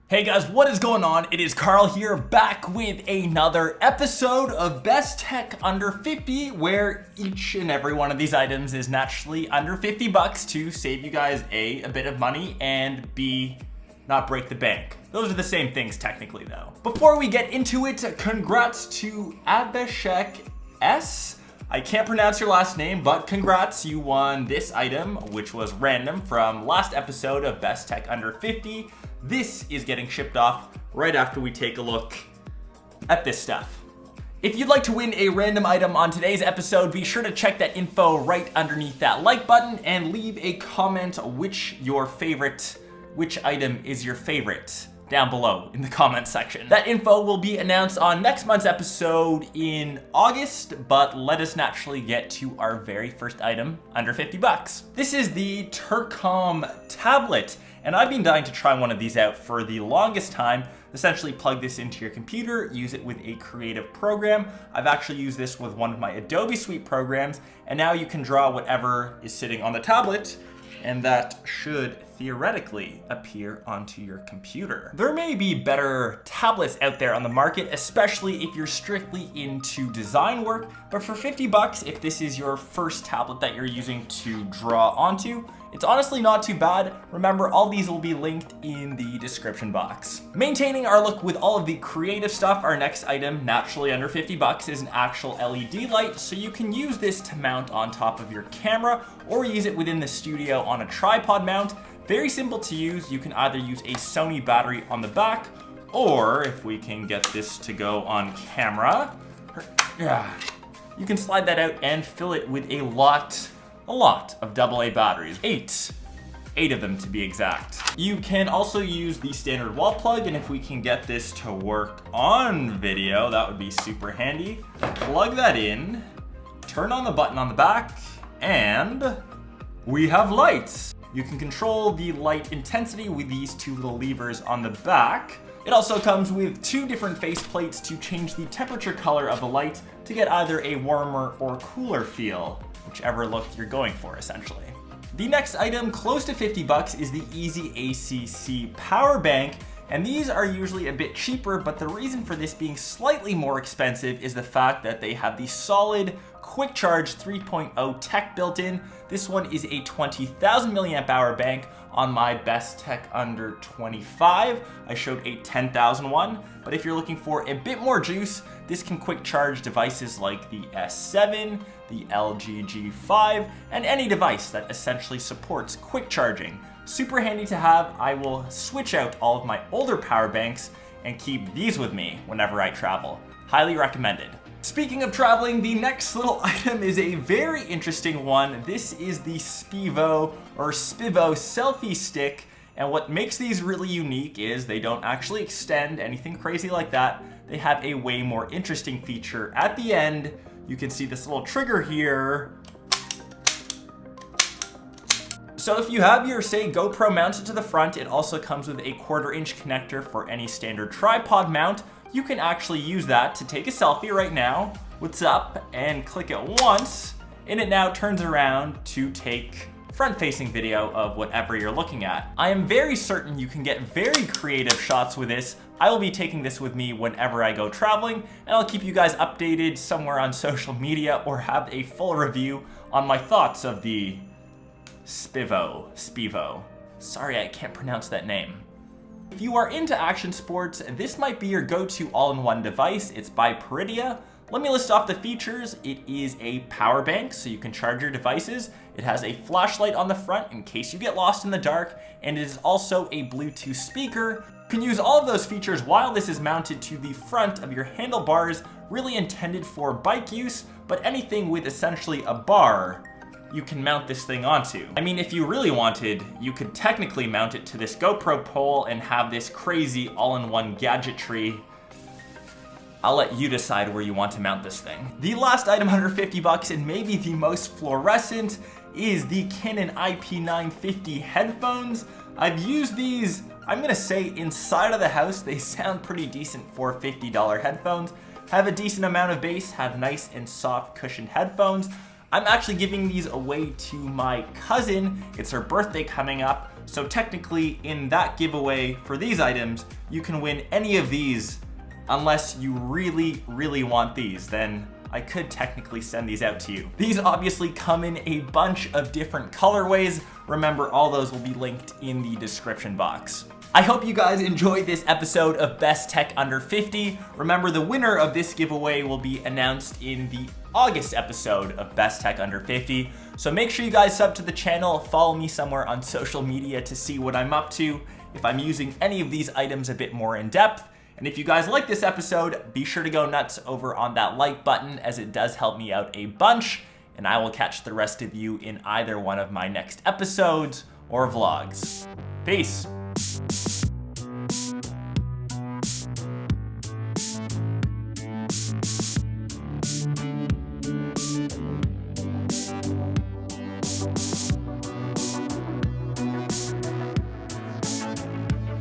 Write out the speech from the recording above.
Hey guys, what is going on? It is Karl here, back with another episode of Best Tech Under 50, where each and every one of these items is naturally under 50 bucks to save you guys A, bit of money, and B, not break the bank. Those are the same things technically though. Before we get into it, congrats to Abhishek S. I can't pronounce your last name, but congrats, you won this item, which was random from last episode of Best Tech Under 50. This is getting shipped off right after we take a look at this stuff. If you'd like to win a random item on today's episode, be sure to check that info right underneath that like button and leave a comment which item is your favorite down below in the comment section. That info will be announced on next month's episode in August, but let us naturally get to our very first item under 50 bucks. This is the Turcom tablet, and I've been dying to try one of these out for the longest time. Essentially plug this into your computer, use it with a creative program. I've actually used this with one of my Adobe Suite programs, and now you can draw whatever is sitting on the tablet, and that should theoretically appear onto your computer. There may be better tablets out there on the market, especially if you're strictly into design work, but for 50 bucks, if this is your first tablet that you're using to draw onto, it's honestly not too bad. Remember, all these will be linked in the description box. Maintaining our look with all of the creative stuff, our next item, naturally under 50 bucks, is an actual LED light, so you can use this to mount on top of your camera or use it within the studio on a tripod mount. Very simple to use. You can either use a Sony battery on the back, or if we can get this to go on camera, you can slide that out and fill it with a lot of AA batteries. Eight of them to be exact. You can also use the standard wall plug, and if we can get this to work on video, that would be super handy. Plug that in, turn on the button on the back, and we have lights. You can control the light intensity with these two little levers on the back. It also comes with two different face plates to change the temperature color of the light to get either a warmer or cooler feel, whichever look you're going for essentially. The next item, close to 50 bucks, is the Easy Acc Power Bank, and these are usually a bit cheaper, but the reason for this being slightly more expensive is the fact that they have the solid quick charge 3.0 tech built in. This one is a 20,000 milliamp hour bank. On my Best Tech Under 25, I showed a 10,000 one, but if you're looking for a bit more juice, this can quick charge devices like the S7, the LG G5, and any device that essentially supports quick charging. Super handy to have. I will switch out all of my older power banks and keep these with me whenever I travel. Highly recommended. Speaking of traveling, the next little item is a very interesting one. This is the Spivo selfie stick, and what makes these really unique is they don't actually extend anything crazy like that. They have a way more interesting feature at the end. You can see this little trigger here. So if you have your, say, GoPro mounted to the front, it also comes with a 1/4-inch connector for any standard tripod mount. You can actually use that to take a selfie right now. What's up? And click it once, and it now turns around to take front-facing video of whatever you're looking at. I am very certain you can get very creative shots with this. I will be taking this with me whenever I go traveling, and I'll keep you guys updated somewhere on social media or have a full review on my thoughts of the Spivo. Sorry, I can't pronounce that name. If you are into action sports, this might be your go-to all-in-one device. It's by Peridia. Let me list off the features. It is a power bank, so you can charge your devices. It has a flashlight on the front in case you get lost in the dark, and it is also a Bluetooth speaker. You can use all of those features while this is mounted to the front of your handlebars, really intended for bike use, but anything with essentially a bar you can mount this thing onto. I mean, if you really wanted, you could technically mount it to this GoPro pole and have this crazy all-in-one gadgetry. I'll let you decide where you want to mount this thing. The last item under 50 bucks, and maybe the most fluorescent, is the Canon Ip 950 headphones. I've used these, I'm gonna say, inside of the house. They sound pretty decent for $50 headphones. Have a decent amount of bass, have nice and soft cushioned headphones. I'm actually giving these away to my cousin. It's her birthday coming up, So technically, in that giveaway for these items, you can win any of these unless you really, really want these. Then I could technically send these out to you. These obviously come in a bunch of different colorways. Remember, all those will be linked in the description box. I hope you guys enjoyed this episode of Best Tech Under 50. Remember, the winner of this giveaway will be announced in the August episode of Best Tech Under 50. So make sure you guys sub to the channel, follow me somewhere on social media to see what I'm up to, if I'm using any of these items a bit more in depth. And if you guys like this episode, be sure to go nuts over on that like button, as it does help me out a bunch. And I will catch the rest of you in either one of my next episodes or vlogs. Peace.